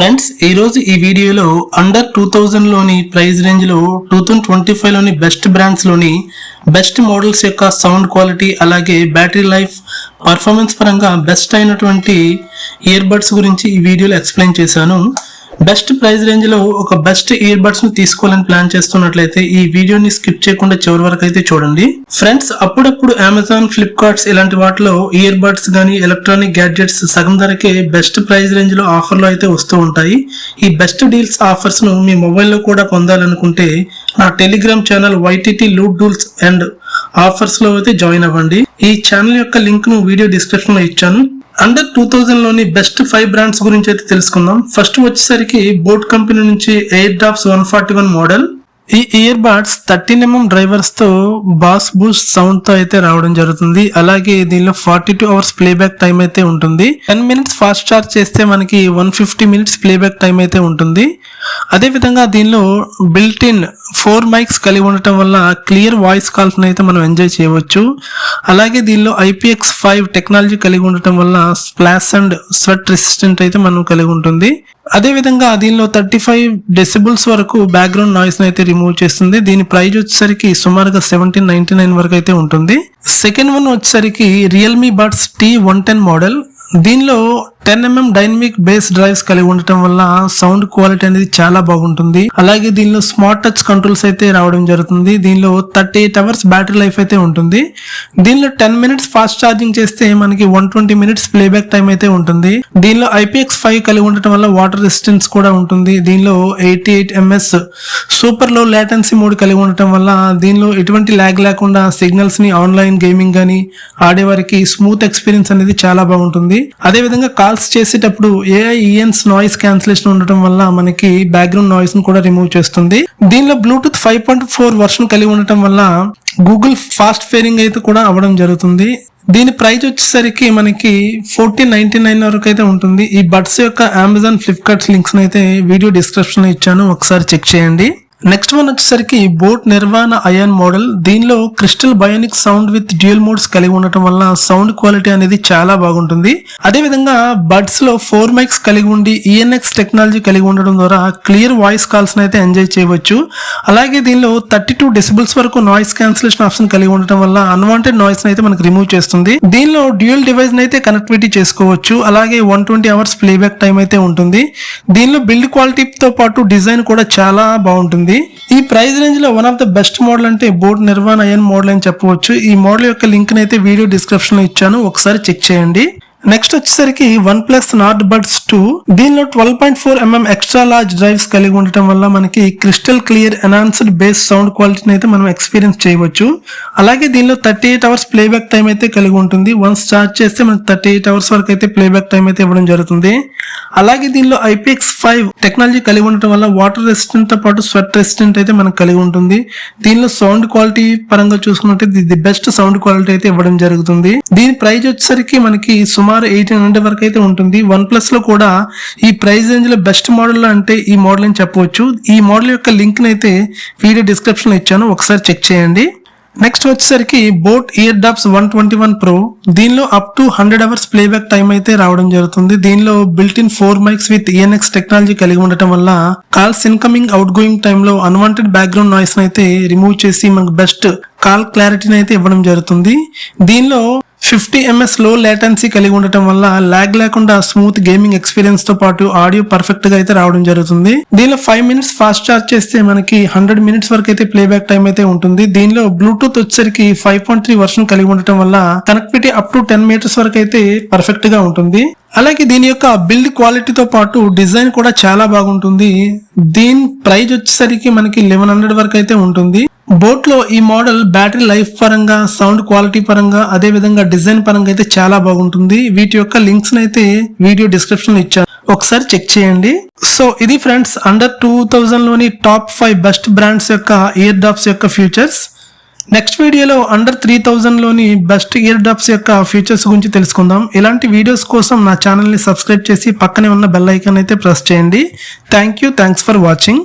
Friends ఈ రోజు ఈ వీడియోలో అండర్ 2000 లోని ప్రైస్ రేంజ్ లో 2025 లోని బెస్ట్ బ్రాండ్స్ లోని బెస్ట్ మోడల్స్ యొక్క సౌండ్ క్వాలిటీ అలాగే బ్యాటరీ లైఫ్ పర్ఫార్మెన్స్ పరంగా బెస్ట్ అయినటువంటి ఇయర్ బడ్స్ గురించి ఈ వీడియోలో ఎక్స్ప్లెయిన్ చేశాను. బెస్ట్ ప్రైస్ రేంజ్ లో ఒక బెస్ట్ ఇయర్ బడ్స్ ను తీసుకోవాలని ప్లాన్ చేస్తున్నట్లయితే ఈ వీడియోని స్కిప్ చేయకుండా చివరి వరకు అయితే చూడండి. ఫ్రెండ్స్ అప్పుడప్పుడు అమెజాన్, ఫ్లిప్కార్ట్స్ ఇలాంటి వాటిలో ఇయర్ బడ్స్ గానీ ఎలక్ట్రానిక్ గ్యాడ్జెట్స్ సగం ధరకే బెస్ట్ ప్రైస్ రేంజ్ లో ఆఫర్లు అయితే వస్తూ ఉంటాయి. ఈ బెస్ట్ డీల్స్ ఆఫర్స్ ను మీ మొబైల్లో కూడా పొందాలనుకుంటే నా Telegram channel YTT loot deals and offers లో అయితే జాయిన్ అవ్వండి. ఈ ఛానల్ యొక్క లింక్ ను వీడియో డిస్క్రిప్షన్ లో ఇచ్చాను. అండర్ 2000 లోని బెస్ట్ 5 బ్రాండ్స్ గురించి అయితే తెలుసుకుందాం. ఫస్ట్ వచ్చేసరికి బోట్ కంపెనీ నుంచి ఎయిర్ డ్రాప్స్ 141 మోడల్. ఈ ఇయర్ బడ్స్ 13mm డ్రైవర్స్ తో బాస్ బూస్ట్ సౌండ్ తో అయితే రావడం జరుగుతుంది. అలాగే దీనిలో 42 అవర్స్ ప్లేబ్యాక్ టైం అయితే ఉంటుంది. 10 minutes ఫాస్ట్ చార్జ్ చేస్తే మనకి 150 minutes ప్లేబ్యాక్ టైం అయితే ఉంటుంది. అదే విధంగా దీనిలో బిల్ట్ ఇన్ 4 మైక్స్ కలిగి ఉండటం వల్ల క్లియర్ వాయిస్ కాల్స్ అయితే మనం ఎంజాయ్ చేయవచ్చు. అలాగే దీనిలో IPX5 టెక్నాలజీ కలిగి ఉండటం వల్ల స్ప్లాష్ అండ్ స్వెట్ రెసిస్టెంట్ అయితే మనం కలిగి ఉంటుంది. అదే విధంగా దీనిలో 35 decibels వరకు బ్యాక్గ్రౌండ్ నాయిస్ అయితే రిమూవ్ చేస్తుంది. దీని ప్రైస్ వచ్చేసరికి సుమారుగా 1799 వరకు అయితే ఉంటుంది. సెకండ్ వన్ వచ్చేసరికి రియల్మీ బడ్స్ T110 మోడల్. దీనిలో 10mm డైనమిక్ బేస్ డ్రైవ్స్ కలిగి ఉండటం వల్ల సౌండ్ క్వాలిటీ అనేది చాలా బాగుంటుంది. అలాగే దీనిలో స్మార్ట్ టచ్ కంట్రోల్స్ అయితే రావడం జరుగుతుంది. దీనిలో 38 అవర్స్ బ్యాటరీ లైఫ్ అయితే ఉంటుంది. దీనిలో 10 minutes ఫాస్ట్ ఛార్జింగ్ చేస్తే మనకి 120 minutes ప్లేబ్యాక్ టైం అయితే ఉంటుంది. దీనిలో IPX5 కలిగి ఉండటం వల్ల వాటర్ రెసిస్టెన్స్ కూడా ఉంటుంది. దీనిలో 88 ms సూపర్ లో లేటెన్సీ మోడ్ కలిగి ఉండటం వల్ల దీనిలో ఎటువంటి ల్యాగ్ లేకుండా సిగ్నల్స్ ని ఆన్లైన్ గేమింగ్ గానీ ఆడేవారికి స్మూత్ ఎక్స్పీరియన్స్ అనేది చాలా బాగుంటుంది. అదే విధంగా కాల్స్ చేసేటప్పుడు AI-ENS నాయిస్ క్యాన్సిలేషన్ ఉండటం వల్ల మనకి బ్యాక్గ్రౌండ్ నాయిస్ ను కూడా రిమూవ్ చేస్తుంది. దీనిలో బ్లూటూత్ 5.4 వర్షన్ కలిగి ఉండటం వల్ల గూగుల్ ఫాస్ట్ ఫేరింగ్ అయితే కూడా అవ్వడం జరుగుతుంది. దీని ప్రైస్ వచ్చేసరికి మనకి 1499 వరకు అయితే ఉంటుంది. ఈ బడ్స్ యొక్క అమెజాన్, ఫ్లిప్కార్ట్స్ లింక్స్ అయితే వీడియో డిస్క్రిప్షన్ లో ఇచ్చాను, ఒకసారి చెక్ చేయండి. నెక్స్ట్ వన్ వచ్చేసరికి బోట్ నిర్వాణ అయాన్ మోడల్. దీనిలో crystal bionic sound with dual modes కలిగి ఉండటం వల్ల సౌండ్ క్వాలిటీ అనేది చాలా బాగుంటుంది. అదే విధంగా బడ్స్ లో 4 మైక్స్ కలిగి ఉండి ENX టెక్నాలజీ కలిగి ఉండడం ద్వారా క్లియర్ వాయిస్ కాల్స్ అయితే ఎంజాయ్ చేయవచ్చు. అలాగే దీనిలో 32 decibels వరకు నాయిస్ క్యాన్సిలేషన్ ఆప్షన్ కలిగి ఉండటం వల్ల అన్వాంటెడ్ నాయిస్ అయితే మనకి రిమూవ్ చేస్తుంది. దీనిలో డ్యూయల్ డివైస్ అయితే కనెక్టివిటీ చేసుకోవచ్చు. అలాగే 120 అవర్స్ ప్లేబ్యాక్ టైం అయితే ఉంటుంది. దీనిలో బిల్డ్ క్వాలిటీతో పాటు డిజైన్ కూడా చాలా బాగుంటుంది. ఈ ప్రైస్ రేంజ్ లో one of the best model అంటే బోట్ నిర్వాణ అయన్ మోడల్ అని చెప్పవచ్చు. ఈ మోడల్ యొక్క లింక్ అయితే వీడియో డిస్క్రిప్షన్ లో ఇచ్చాను, ఒకసారి చెక్ చేయండి. నెక్స్ట్ వచ్చేసరికి OnePlus Nord Buds 2. దీనిలో 12.4mm ఎక్స్ట్రా లార్జ్ డ్రైవ్స్ కలిగి ఉండటం వల్ల మనకి crystal clear enhanced base sound క్వాలిటీని అయితే మనం ఎక్స్పీరియన్స్ చేయవచ్చు. అలాగే దీనిలో 38 అవర్స్ ప్లేబ్యాక్ టైం అయితే కలిగి ఉంటుంది. వన్స్ చార్జ్ చేస్తే మనకి 38 అవర్స్ వరకు అయితే ప్లేబ్యాక్ టైం అయితే ఇవ్వడం జరుగుతుంది. అలాగే దీనిలో IPX5 టెక్నాలజీ కలిగి ఉండటం వల్ల వాటర్ రెసిస్టెంట్ తో పాటు స్వెట్ రెసిస్టెంట్ అయితే మనకు కలిగి ఉంటుంది. దీనిలో సౌండ్ క్వాలిటీ పరంగా చూసుకున్నట్లయితే ది బెస్ట్ సౌండ్ క్వాలిటీ అయితే ఇవ్వడం జరుగుతుంది. దీని ప్రైస్ వచ్చేసరికి మనకి సుమారు 1800 వరకు అయితే ఉంటుంది. OnePlus లో కూడా ఈ ప్రైస్ రేంజ్ లో బెస్ట్ మోడల్ అంటే ఈ మోడల్ అని చెప్పవచ్చు. ఈ మోడల్ యొక్క లింక్ అయితే వీడియో డిస్క్రిప్షన్ లో ఇచ్చాను, ఒకసారి చెక్ చేయండి. నెక్స్ట్ వచ్చేసరికి బోట్ ఇయర్ డ్రాప్స్ 121 Pro. దీనిలో up to 100 hours playback time అయితే రావడం జరుగుతుంది. దీనిలో built in 4 mics with ENX technology కలిగి ఉండటం వల్ల కాల్స్ ఇన్కమింగ్ అవుట్ గోయింగ్ టైంలో అన్వాంటెడ్ బ్యాక్గ్రౌండ్ నాయిస్ అయితే రిమూవ్ చేసి మనకు బెస్ట్ కాల్ క్లారిటీని అయితే ఇవ్వడం జరుగుతుంది. దీనిలో 50 ms లో లేటెన్సీ కలిగి ఉండటం వల్ల లాగ్ లేకుండా స్మూత్ గేమింగ్ ఎక్స్పీరియన్స్ తో పాటు ఆడియో పర్ఫెక్ట్ గా అయితే రావడం జరుగుతుంది. దీనిలో 5 minutes ఫాస్ట్ చార్జ్ చేస్తే మనకి 100 minutes వరకు అయితే ప్లేబ్యాక్ టైం అయితే ఉంటుంది. దీనిలో బ్లూటూత్ వచ్చేసరికి 5.3 వర్షన్ కలిగి ఉండటం వల్ల కనెక్టివిటీ అప్ టు 10 meters వరకు అయితే పర్ఫెక్ట్ గా ఉంటుంది. అలాగే దీని యొక్క బిల్డ్ క్వాలిటీతో పాటు డిజైన్ కూడా చాలా బాగుంటుంది. దీని ప్రైస్ వచ్చేసరికి మనకి 1100 వరకు అయితే ఉంటుంది. బోట్ లో ఈ మోడల్ బ్యాటరీ లైఫ్ పరంగా, సౌండ్ క్వాలిటీ పరంగా, అదే విధంగా డిజైన్ పరంగా అయితే చాలా బాగుంటుంది. వీటి యొక్క లింక్స్ అయితే వీడియో డిస్క్రిప్షన్ లో ఇచ్చాను, ఒకసారి చెక్ చేయండి. సో ఇది ఫ్రెండ్స్ అండర్ 2000 లోని టాప్ 5 బెస్ట్ బ్రాండ్స్ యొక్క ఇయర్ డ్రాప్స్ యొక్క ఫ్యూచర్స్. నెక్స్ట్ వీడియోలో అండర్ 3000 లోని బెస్ట్ ఇయర్ డ్రాప్స్ యొక్క ఫీచర్స్ గురించి తెలుసుకుందాం. ఇలాంటి వీడియోస్ కోసం నా ఛానల్ ని సబ్స్క్రైబ్ చేసి పక్కనే ఉన్న బెల్ ఐకాన్ అయితే ప్రెస్ చేయండి. Thanks for watching.